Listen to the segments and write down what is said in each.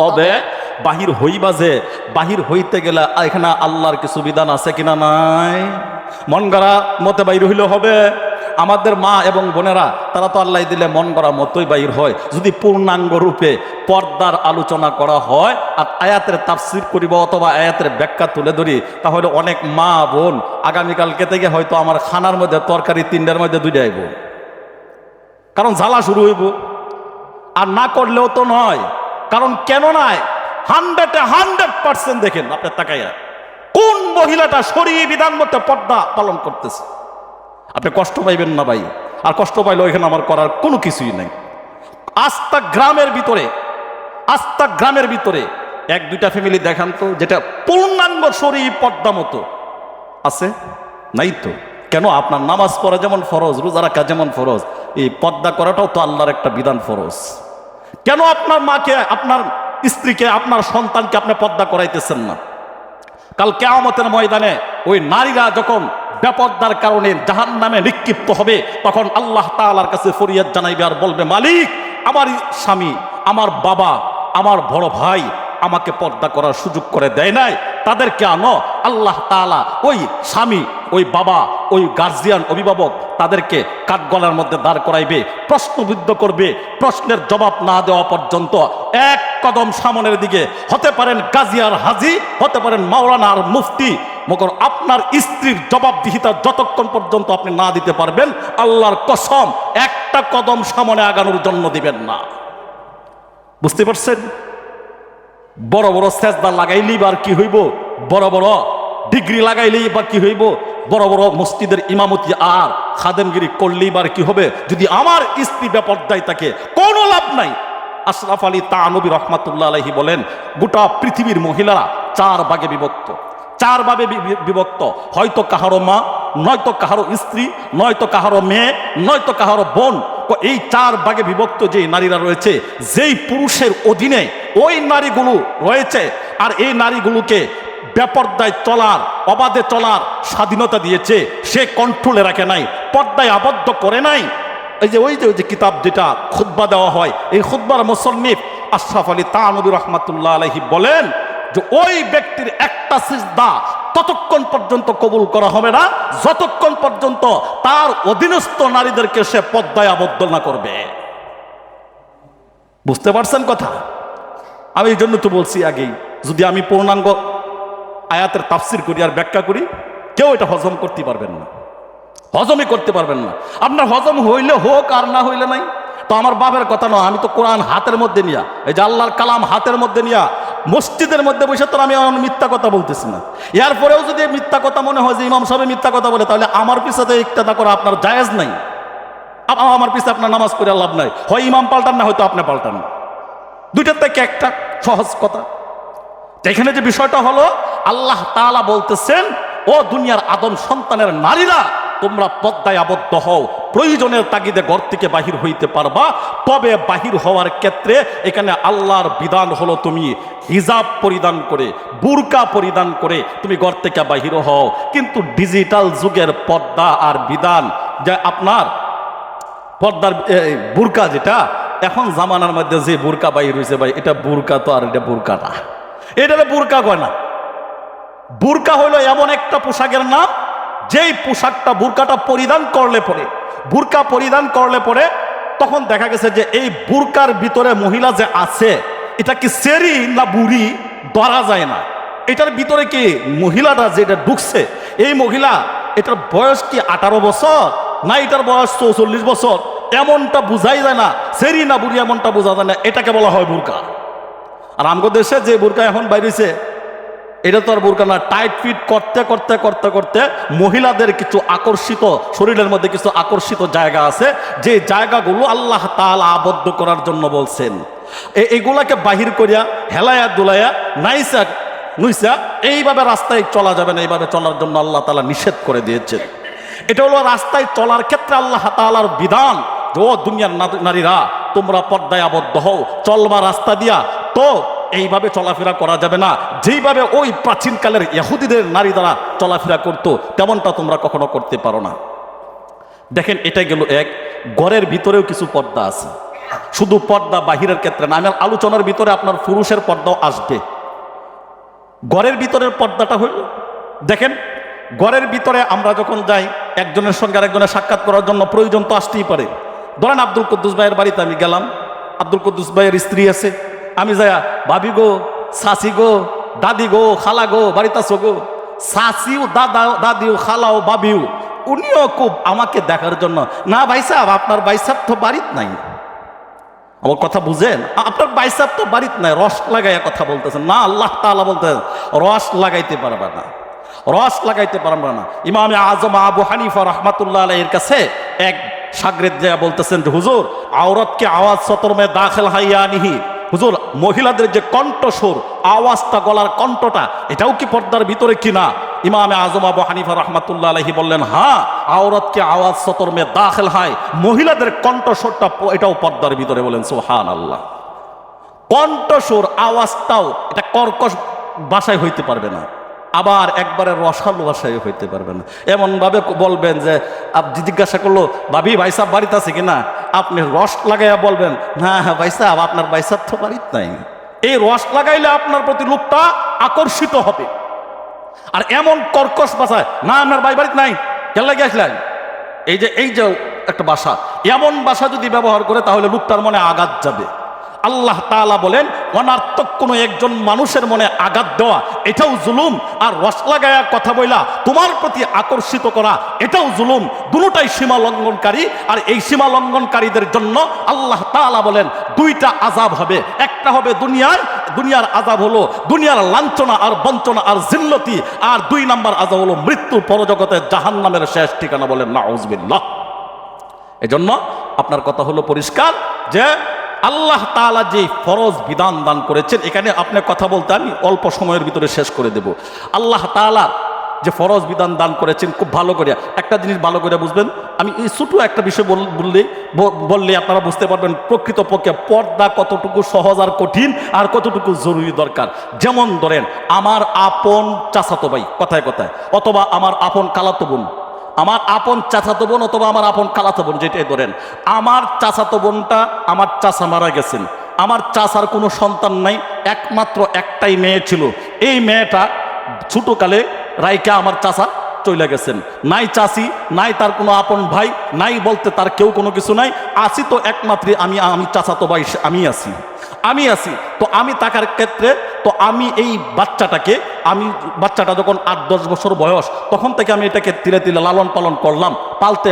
তবে বাহির হইবা যে বাহির হইতে গেলে এখানে আল্লাহর কিছু বিধান আছে কিনা নাই? মন গড়া মতে বাইর হইলে হবে? আমাদের মা এবং বোনেরা তারা তো আল্লাহ দিলে মন গড়া মতোই বাইর হয়। যদি পূর্ণাঙ্গ রূপে পর্দার আলোচনা করা হয় আর আয়াতের তাফসীর করিব অথবা আয়াতের ব্যাখ্যা তুলে ধরি, তাহলে অনেক মা বোন আগামীকালকে থেকে হয়তো আমার খানার মধ্যে তরকারি 3টার মধ্যে 2টা আইব, কারণ জ্বালা শুরু হইব। আর না করলেও তো নয়, কারণ কেন নয়, 100% দেখেন আপনার তাকাইয়া কোন মহিলাটা শরীয়ী বিধান মতে পর্দা পালন করতেছে। আপনি কষ্ট পাইবেন না ভাই, আর কষ্ট পাইলে ওইখানে আমার করার কোনো কিছুই নাই। আস্তা গ্রামের ভিতরে 1-2টা ফ্যামিলি দেখান তো যেটা পূর্ণাঙ্গ শরীয়ী পর্দা মতো আছে? নাই তো। কেন? আপনার নামাজ পড়া যেমন ফরজ, রোজা রাখা যেমন ফরজ, এই পর্দা করাটাও তো আল্লাহর একটা বিধান ফরজ। কেন আপনার মাকে, আপনার স্ত্রীকে, আপনার সন্তানকে আপনি পর্দা করাইতেছেন না? কাল কিয়ামতের ময়দানে ওই নারীরা যখন বেপর্দার কারণে জাহান্নামে নিক্ষিপ্ত হবে, তখন আল্লাহ তাআলার কাছে ফরিয়াদ জানাইবে আর বলবে, মালিক, আমার স্বামী, আমার বাবা, আমার বড় ভাই আমাকে পর্দা করার সুযোগ করে দেয় নাই, তাদেরকে আনো। আল্লাহ তাআলা ওই স্বামী, ওই বাবা, ওই গার্জিয়ান, অভিভাবক তাদেরকে কাঠগড়ার মধ্যে দাঁড় করাইবে, প্রশ্নবিদ্ধ করবে। প্রশ্নের জবাব না দেওয়া পর্যন্ত এক কদম সামনের দিকে, হতে পারেন গাজী আর হাজী, হতে পারেন মাওলানা আর মুফতি, মগর আপনার স্ত্রীর জবাবদিহিতা যতক্ষণ পর্যন্ত আপনি না দিতে পারবেন, আল্লাহর কসম একটা কদম সামনে আগানোর জন্য দিবেন না। বুঝতে পারছেন? বড় বড় সেজদা লাগাইলেই বা কি হইব, বড় বড় ডিগ্রি লাগাইলেই বা কি হইব, বড় বড় মসজিদের ইমামতি আর খাদেমগিরি করলেই বা কি হবে, যদি আমার স্ত্রী বেপর্দায় থাকে কোনো লাভ নাই। আশরাফ আলী তানবী রহমাতুল্লাহ আলাইহি বলেন, গোটা পৃথিবীর মহিলারা 4 ভাগে বিভক্ত। 4 ভাগে বিভক্ত, হয়তো কাহারো মা, নয়তো কাহারো স্ত্রী, নয়তো কাহারো মেয়ে, নয়তো কাহারো বোন। এই 4 ভাগে বিভক্ত যে নারীরা রয়েছে, যেই পুরুষের অধীনে ওই নারীগুলো রয়েছে, আর এই নারীগুলোকে বেপর্দায় চলার, অবাধে চলার স্বাধীনতা দিয়েছে, সে কন্ট্রোলে রাখে নাই, পর্দায় আবদ্ধ করে নাই। ওই যে কিতাব যেটা খুতবা দেওয়া হয়, এই খুতবার মুসন্নিফ আশরাফ আলী তানবী রহমাতুল্লাহ আলাইহি বলেন যে ওই ব্যক্তির একটা সিজদা ততক্ষণ পর্যন্ত কবুল করা হবে না যতক্ষণ পর্যন্ত তার অধীনস্থ নারীদেরকে সে পর্দায় আবদ্ধ না করবে। বুঝতে পারছেন কথা? আমি এই জন্য তো বলছি আগেই, যদি আমি পূর্ণাঙ্গ আয়াতের তাফসীর করি আর ব্যাখ্যা করি, কেউ এটা হজম করতে পারবেন না, হজমই করতে পারবেন না। আপনার হজম হইলে হোক আর না হইলে নাই। তো আমার বাপের কথা নয়, আমি তো কোরআন হাতের মধ্যে নিয়া, এই যে আল্লাহর কালাম হাতের মধ্যে নিয়া মসজিদের মধ্যে বসে তো আমি মিথ্যা কথা বলতেছি না। এরপরেও যদি মিথ্যা কথা মনে হয় যে ইমাম সাহেব মিথ্যা কথা বলে, তাহলে আমার পিছনে ইক্তেদা করা আপনার জায়েজ নাই। আমার পিছে আপনার নামাজ পড়ে লাভ নাই। হয় ইমাম পাল্টান, না হয়তো আপনি পাল্টান, দুইটার থেকে একটা, সহজ কথা। এখানে যে বিষয়টা হলো, আল্লাহ তাআলা বলতেছেন, ও দুনিয়ার আদম সন্তানের নারীরা, তোমরা পর্দায় আবদ্ধ হও, প্রয়োজনের তাগিদে ঘর থেকে বাহির হইতে পারবা। তবে বাহির হওয়ার ক্ষেত্রে এখানে আল্লাহর বিধান হলো, তুমি হিজাব পরিধান করে, বুরকা পরিধান করে তুমি ঘর থেকে বাহির হও। কিন্তু ডিজিটাল যুগের পর্দা আর বিধান, যে আপনার পর্দার বুরকা, যেটা এখন জামানার মধ্যে যে বুরকা বাহির হয়েছে ভাই, এটা বুরকা তো আর এটা বুরকা না, এটা বুরকা কয় না। বুরকা হইল এমন একটা পোশাকের নাম, যেই পোশাকটা বুরকাটা পরিধান করলে পরে, বুরকা পরিধান করলে পরে তখন দেখা গেছে যে এই বুরকার ভিতরে মহিলা যে আছে, এটা কি সেরি না বুড়ি ধরা যায় না। এটার ভিতরে কি মহিলাটা যেটা ঢুকছে, এই মহিলা, এটার বয়স কি 18 বছর না এটার বয়স 44 বছর, এমনটা বোঝাই যায় না। সেরি না বুড়ি এমনটা বোঝা যায় না, এটাকে বলা হয় বুরকা। আর আমাদের দেশে যে বুরকা এখন বাইরেছে, এটা তো আর বুরকা না। টাইট ফিট করতে করতে করতে করতে মহিলাদের কিছু আকর্ষিত, শরীরের মধ্যে কিছু আকর্ষিত জায়গা আছে, যে জায়গাগুলো আল্লাহ তাআলা আবদ্ধ করার জন্য বলছেন। এগুলাকে বাহির করিয়া হেলায়া দুলাইয়া নাইসা নুইসা এইভাবে রাস্তায় চলা যাবে না, এইভাবে চলার জন্য আল্লাহ তাআলা নিষেধ করে দিয়েছেন। এটা হলো রাস্তায় চলার ক্ষেত্রে আল্লাহ তাআলার বিধান। ও দুনিয়ার নারীরা, তোমরা পর্দায় আবদ্ধ হও, চলবা রাস্তা দিয়া। তো এইভাবে চলাফেরা করা যাবে না, যেইভাবে ওই প্রাচীনকালের ইহুদিদের নারী দ্বারা চলাফেরা করতো, তেমনটা তোমরা কখনো করতে পারো না। দেখেন, এটা গেল এক। ঘরের ভিতরেও কিছু পর্দা আছে। শুধু পর্দা বাহিরের ক্ষেত্রে না, আমি আলোচনার ভিতরে আপনার পুরুষের পর্দাও আসবে। ঘরের ভিতরের পর্দাটা হইল, দেখেন ঘরের ভিতরে আমরা যখন যাই একজনের সঙ্গে আরেকজনের সাক্ষাৎ করার জন্য প্রয়োজন তো আসতেই পারে। ধরেন আব্দুল কুদ্দুস ভাইয়ের বাড়িতে আমি গেলাম, আব্দুল কুদ্দুস ভাইয়ের স্ত্রী আছে, আমি যাই ভাবি গো, শাশি গো, দাদি গো, খালা গো, বাড়িতে আসো গো, শাশিও দাদিও খালাও বাবিও, উনিও খুব আমাকে দেখার জন্য, না ভাই সাহেব আপনার ভাই সাহেব তো বাড়িত নাই। আমার কথা বুঝেন, আপনার ভাই সাহেব তো বাড়িত নাই, রস লাগাইয়া কথা বলতেছেন না, আল্লাহ তাআলা বলতেছেন রস লাগাইতে পারবে না, রস লাগাইতে পারবে না। ইমামে আজম আবু হানিফা রাহমাতুল্লাহ আলাইহির কাছে এক শাগরেদ যা বলতেছেন যে হুজুর আওরাতকে আওয়াজ সতর মে দাখিল হাইয়ানিহি, হুজুর মহিলাদের যে কণ্ঠস্বর, আওয়াজটা, গলার কণ্ঠটা, এটাও কি পর্দার ভিতরে কিনা? ইমামে আজম আবু হানিফা রাহমাতুল্লাহ আলাইহি বললেন হ্যাঁ, আওরাতকে আওয়াজ সতর মে দাখিল হয়, মহিলাদের কণ্ঠস্বরটা এটাও পর্দার ভিতরে। বলেন সুবহানাল্লাহ। কণ্ঠস্বর আওয়াজটাও এটা কর্কশ ভাষায় হইতে পারবে না, আবার একবারে রসালো ভাষায় হইতে পারবে না। এমনভাবে বলবেন যে আপনি জিজ্ঞাসা করলো ভাবি ভাই সাহেব বাড়িতে আছে কিনা, আপনি রস লাগাইয়া বলবেন হ্যাঁ হ্যাঁ ভাই সাহেব আপনার ভাই সাহেব তো বাড়িতে নাই। এই রস লাগাইলে আপনার প্রতি লোকটা আকর্ষিত হবে। আর এমন কর্কশ ভাষায় না আপনার ভাই বাড়িতে নাই, কেন লাগে আসলেন, এই যে একটা ভাষা, এমন ভাষা যদি ব্যবহার করে তাহলে লোকটার মনে আঘাত যাবে। আল্লাহ তাআলা বলেন অনার্থক কোনো একজন মানুষের মনে আঘাত দেওয়া এটাও জুলুম, আর রস লাগায়া কথা বইলা তোমার প্রতি আকর্ষিত করা এটাও জুলুম। দুটোটাই সীমা লঙ্ঘনকারী। আর এই সীমা লঙ্ঘনকারীদের জন্য আল্লাহ তাআলা বলেন দুইটা আযাব হবে। একটা হবে দুনিয়ার আযাব হলো দুনিয়ার লাঞ্ছনা আর বঞ্চনা আর জিল্লতি, আর 2 নাম্বার আযাব হলো মৃত্যুর পরজগতে জাহান্নামের শেষ ঠিকানা। বলেন নাউযুবিল্লাহ। এজন্য আপনার কথা হলো পরিষ্কার যে আল্লাহ তাআলা যে ফরজ বিধান দান করেছেন, এখানে আপনার কথা বলতে আমি অল্প সময়ের ভিতরে শেষ করে দেব। আল্লাহ তাআলা যে ফরজ বিধান দান করেছেন খুব ভালো করে একটা জিনিস ভালো করে বুঝবেন। আমি এই ছোট একটা বিষয় বললে আপনারা বুঝতে পারবেন প্রকৃতপক্ষে পর্দা কতটুকু সহজ আর কঠিন আর কতটুকু জরুরি দরকার। যেমন ধরেন আমার আপন চাচাতো ভাই, কথায় কথায়, অথবা আমার আপন খালাতো বোন, আমার আপন চাচাতো বোন অথবা আমার আপন খালাতো বোন, যেটাই ধরেন আমার চাচাতো বোনটা, আমার চাচা মারা গেছেন, আমার চাচার কোনো সন্তান নাই, একমাত্র একটাই মেয়ে ছিল। এই মেয়েটা ছোটকালে রাইকা আমার চাচা চলে গেছেন, নাই চাচি, নাই তার কোনো আপন ভাই, নাই বলতে তার কেউ কোনো কিছু নাই, আছি তো একমাত্র আমি চাচাতো ভাই, আমি আছি। তো আমি থাকার ক্ষেত্রে তো আমি এই বাচ্চাটা যখন 8-10 বছর বয়স, তখন থেকে আমি এটাকে তিলে তিলে লালন পালন করলাম, পালতে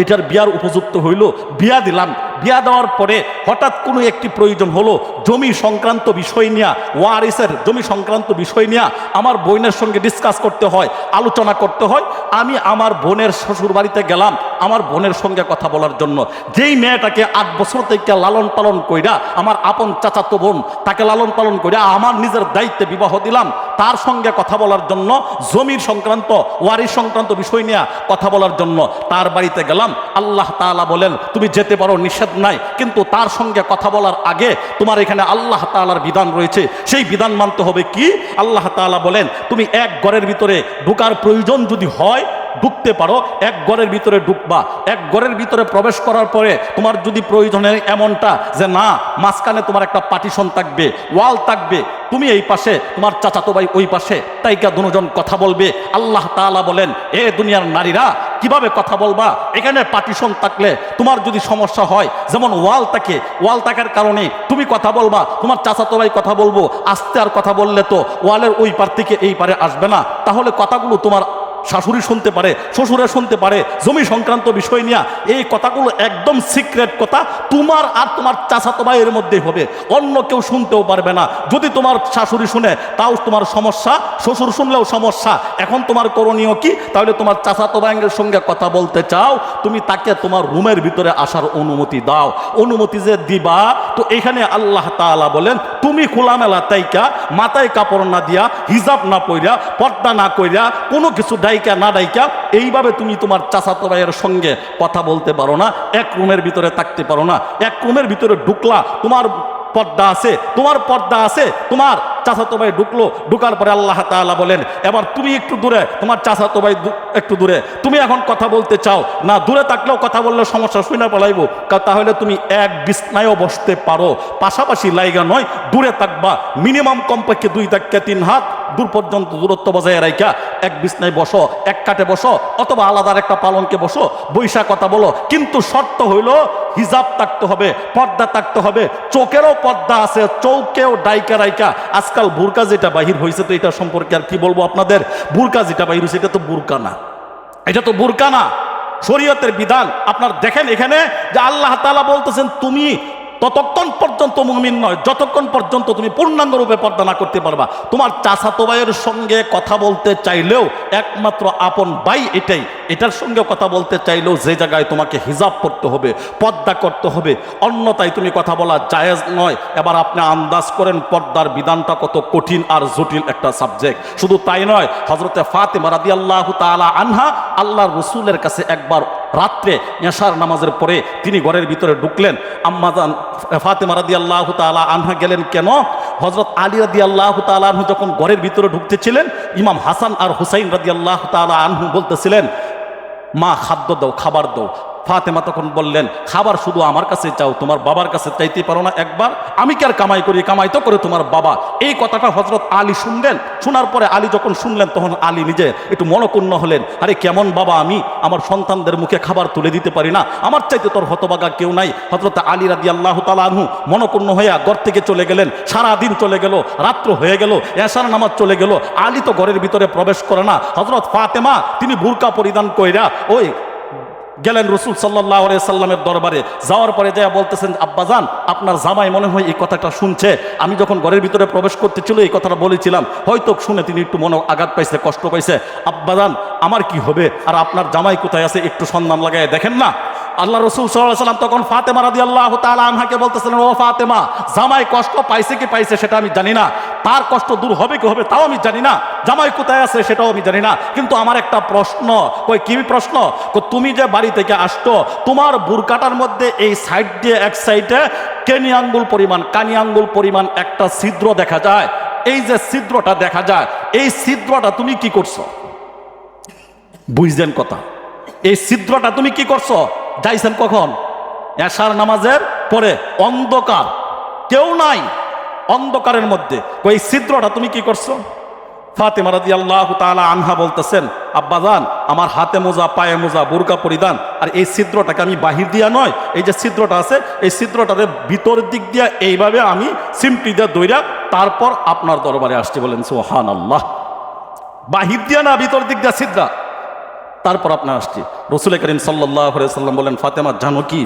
এটার বিয়ার উপযুক্ত হইল, বিয়া দিলাম। বিয়া দেওয়ার পরে হঠাৎ কোনো একটি প্রয়োজন হলো, জমি সংক্রান্ত বিষয় নিয়ে, ওয়ারিসের জমি সংক্রান্ত বিষয় নিয়ে আমার বোনের সঙ্গে ডিসকাস করতে হয়, আলোচনা করতে হয়। আমি আমার বোনের শ্বশুর বাড়িতে গেলাম আমার বোনের সঙ্গে কথা বলার জন্য। যেই মেয়েটাকে 8 বছর থেকে লালন পালন কইরা আমার আপন চাচাতো বোন, তাকে লালন পালন কইরা আমার নিজের দায়িত্বে বিবাহ দিলাম, তার সঙ্গে কথা বলার জন্য, জমির সংক্রান্ত ওয়ারিস সংক্রান্ত বিষয় নিয়ে কথা বলার জন্য তার বাড়িতে গেলাম। আল্লাহ তাআলা বলেন তুমি যেতে পারো, নিষেধ নাই, কিন্তু তার সঙ্গে কথা বলার আগে তোমার এখানে আল্লাহ তাআলার বিধান রয়েছে, সেই বিধান মানতে হবে। কি আল্লাহ তাআলা বলেন তুমি এক ঘরের ভিতরে ঢোকার প্রয়োজন যদি হয় ঢুকতে পারো, এক ঘরের ভিতরে ঢুকবা। এক ঘরের ভিতরে প্রবেশ করার পরে তোমার যদি প্রয়োজনের এমনটা যে না মাঝখানে তোমার একটা পার্টিশন থাকবে, ওয়াল থাকবে, তুমি এই পাশে, তোমার চাচাতো ভাই ওই পাশে, তাইকা দুজন কথা বলবে। আল্লাহ তাআলা বলেন এ দুনিয়ার নারীরা কিভাবে কথা বলবা? এখানে পার্টিশন থাকলে তোমার যদি সমস্যা হয়, যেমন ওয়াল থাকার কারণে তুমি কথা বলবা, তোমার চাচাতো ভাই কথা বলবো, আস্তে আর কথা বললে তো ওয়ালের ওই পার থেকে এই পারে আসবে না, তাহলে কথাগুলো তোমার শাশুড়ি শুনতে পারে, শ্বশুরে শুনতে পারে, জমি সংক্রান্ত বিষয় নিয়ে। এই কথাগুলো একদম সিক্রেট কথা, তোমার আর তোমার চাচাতো ভাইয়ের মধ্যেই হবে, অন্য কেউ শুনতেও পারবে না। যদি তোমার শাশুড়ি শুনে তাও তোমার সমস্যা, শ্বশুর শুনলেও সমস্যা। এখন তোমার করণীয় কি? তাহলে তোমার চাচাতো ভাইয়ের সঙ্গে কথা বলতে চাও, তুমি তাকে তোমার রুমের ভিতরে আসার অনুমতি দাও। অনুমতি যে দিবা, তো এখানে আল্লাহ তাআলা বলেন তুমি খোলামেলা তাইকা মাথায় কাপড় না দিয়া, হিজাব না পইরা, পর্দা না কইরা, কোনো কিছু না ডাইকা এইভাবে তুমি তোমার চাচাতো ভাইয়ের সঙ্গে কথা বলতে পারো না, এক রুমের ভিতরে থাকতে পারো না। এক রুমের ভিতরে ঢুকলা, তোমার পর্দা আছে, তোমার চাচাতো ভাই ঢুকলো, ঢুকার পরে আল্লাহ তাআলা বলেন এবার তুমি একটু দূরে, তোমার চাচাতো ভাই একটু দূরে, তুমি এখন কথা বলতে চাও না, দূরে থাকলেও কথা বললে সমস্যা, শুনে পালাইবো, তাহলে তুমি এক বিছনায়ও বসতে পারো, পাশাপাশি লাইগা নয়, দূরে থাকবা, মিনিমাম কমপক্ষে 2 থেকে 3 হাত দূর পর্যন্ত দূরত্ব বজায় রাখা এক বিছনায় বসো, এক কাটে বসো, অথবা আলাদা একটা পালনকে বসো, বৈশা কথা বলো, কিন্তু শর্ত হইল হিজাব থাকতে হবে, পর্দা থাকতে হবে, চোখেরও পর্দা আছে, চৌকেও ডাইকা রাইকা। আজকাল বুরকা যেটা বাহির হয়েছে, তো এটা সম্পর্কে আর কি বলবো আপনাদের, বুরকা যেটা বাহির হয়েছে এটা তো বুরকা না, এটা তো বুরকা না, শরীয়তের বিধান। আপনার দেখেন এখানে যে আল্লাহ তাআলা বলতেছেন তুমি ততক্ষণ পর্যন্ত মুমিন নয় যতক্ষণ পর্যন্ত তুমি পূর্ণাঙ্গ রূপে পর্দা না করতে পারবা। তোমার চাচাতো ভাইয়ের সঙ্গে কথা বলতে চাইলেও একমাত্র আপন ভাই এটাই, এটার সঙ্গে কথা বলতে চাইলেও যে জায়গায় তোমাকে হিজাব করতে হবে, পর্দা করতে হবে, অন্যথায় তুমি কথা বলা জায়েজ নয়। এবার আপনি আন্দাজ করেন পর্দার বিধানটা কত কঠিন আর জটিল একটা সাবজেক্ট। শুধু তাই নয়, হযরতে ফাতেমা রাদিয়াল্লাহু তাআলা আনহা আল্লাহর রাসূলের কাছে একবার রাত্রে এশার নামাজের পরে তিনি ঘরের ভিতরে ঢুকলেন। আম্মাজান ফাতেমা রাদিয়াল্লাহু তাআলা আনহা গেলেন কেন? হযরত আলী রাদিয়াল্লাহু তাআলা আনহু যখন ঘরের ভিতরে ঢুকতেছিলেন, ইমাম হাসান আর হুসাইন রাদিয়াল্লাহু তাআলা আনহু বলতেছিলেন মা খাদ্য দাও, খাবার দাও। ফাতেমা তখন বললেন খাবার শুধু আমার কাছে চাও, তোমার বাবার কাছে চাইতে পারো না একবার? আমি কি আর কামাই করি, কামাই তো করে তোমার বাবা। এই কথাটা হযরত আলী শুনলেন। শোনার পরে আলী যখন শুনলেন তখন আলী নিজে একটু মনক্ষুণ্ণ হলেন, আরে কেমন বাবা আমি, আমার সন্তানদের মুখে খাবার তুলে দিতে পারি না, আমার চাইতে তোর হতভাগা কেউ নাই। হযরত আলী রাদিয়াল্লাহু তাআলা আনহু মনক্ষুণ্ণ হয়ে ঘর থেকে চলে গেলেন। সারাদিন চলে গেল, রাত্র হয়ে গেল, এশার নামাজ চলে গেল, আলী তো ঘরের ভিতরে প্রবেশ করে না। হযরত ফাতেমা তিনি বুরকা পরিধান কইরা ওই গেলেন রাসূল সাল্লাল্লাহু আলাইহি সাল্লামের দরবারে। যাওয়ার পরে যা বলতেছেন আব্বাজান আপনার জামাই মনে হয় এই কথাটা শুনছে, আমি যখন ঘরের ভিতরে প্রবেশ করতেছিল এই কথাটা বলেছিলাম, হয়তো শুনে তিনি একটু মনে আঘাত পাইছে, কষ্ট পাইছে। আব্বাজান আমার কি হবে, আর আপনার জামাই কোথায় আছে একটু সন্ধান লাগায় দেখেন না। আল্লাহ রাসূল সাল্লাল্লাহু আলাইহি সাল্লাম তখন ফাতেমা রাদিয়াল্লাহু তাআলা আনহাকে বলতেছিলেন, ও ফাতেমা, জামাই কষ্ট পাইছে কি পাইছে সেটা আমি জানি না, তার কষ্ট দূর হবে কি হবে তাও আমি জানি না, জামাই কোথায় আছে সেটাও আমি জানি না, কিন্তু আমার একটা প্রশ্ন। কই কি প্রশ্ন? তুমি যে বাড়ি থেকে আসতো, তোমার বুরকাটার মধ্যে এই সাইড দিয়ে এক সাইডে কানি আঙ্গুল পরিমাণ একটা ছিদ্র দেখা যায়। এই যে ছিদ্রটা দেখা যায়, এই ছিদ্রটা তুমি কি করছো? বুঝলেন কথা? এই ছিদ্রটা তুমি কি করছো? যাইছেন কখন? এশার নামাজের পরে, অন্ধকার, কেউ নাই, অন্ধকারের মধ্যে ওই ছিদ্রটা তুমি কি করছো? ফাতেমা রাদিয়াল্লাহু তাআলা আনহা বলতেছেন আব্বাজান আমার হাতে মোজা, পায়ে মোজা, বুরকা পরিধান, আর এই ছিদ্রটাকে আমি বাহির দিয়া নয়, এই যে ছিদ্রটা আছে এই ছিদ্রটাকে ভিতর দিক দিয়া এইভাবে আমি সিমটি দিয়ে দইরা তারপর আপনার দরবারে আসছি। বলেন সুবহানাল্লাহ। বাহির দিয়া না, ভিতর দিক দিয়া ছিদ্রা, তারপর আপনার আসছি। রাসূল করিম সাল্লাল্লাহু আলাইহি সাল্লাম বলেন ফাতেমা জানো কি,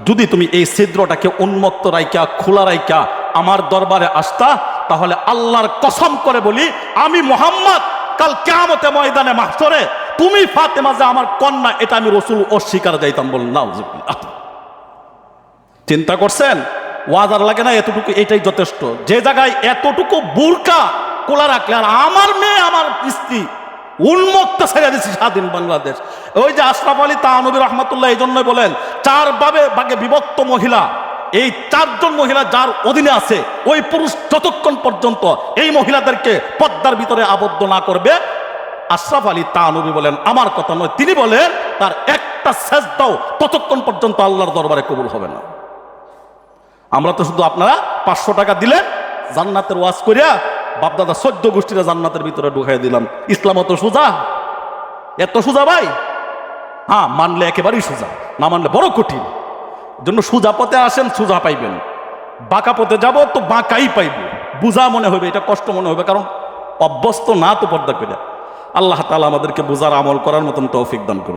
যদি তুমি এই ছিদ্রটাকে উন্মুক্ত রাইখা, খোলা রাইখা আমার দরবারে আসতা, তাহলে আল্লাহর কসম করে বলি আমি মুহাম্মদ কাল কিয়ামতে ময়দানে মাহশরে তুমি ফাতেমা যে আমার কন্যা এটা আমি রাসূল অস্বীকার যাইতাম। বলেন নাউজুবিল্লাহ। চিন্তা করছেন? ওয়াজার লাগে না এতটুকু, এটাই যথেষ্ট। যে জায়গায় এতটুকু বুরকা খোলা রাখলে, আর আমার মেয়ে আমার স্ত্রী উন্মুক্ত ছেড়ে দিচ্ছি স্বাধীন বাংলাদেশ। ওই যে আশরাফ আলী থানভী রহমাতুল্লাহ এই জন্যই বলেন 4 ভাগে বিভক্ত মহিলা, এই 4 জন মহিলা যার অধীনে আছে, ওই পুরুষ যতক্ষণ পর্যন্ত এই মহিলাদেরকে পর্দার ভিতরে আবদ্ধ না করবে, আশরাফ আলী থানভী বলেন আমার কথা নয়, তিনি বলেন তার একটা সেজদাও ততক্ষণ পর্যন্ত আল্লাহর দরবারে কবুল হবে না। আমরা তো শুধু আপনারা 500 টাকা দিলেন জান্নাতের ওয়াজ করিয়া বাপদাদা 14 গোষ্ঠীরা জান্নাতের ভিতরে ঢুকাই দিলাম। ইসলাম অত সোজা? এত সোজা ভাই? হ্যাঁ, মানলে একেবারেই সোজা, না মানলে বড় কঠিন। জন্য সোজা পথে আসেন, সোজা পাইবেন। বাঁকা পথে যাব তো বাঁকাই পাইব। বুঝা মনে হবে, এটা কষ্ট মনে হবে, কারণ অভ্যস্ত না তো পর্দা করে। আল্লাহ তাআলা আমাদেরকে বুঝার, আমল করার মতন তৌফিক দান করুন।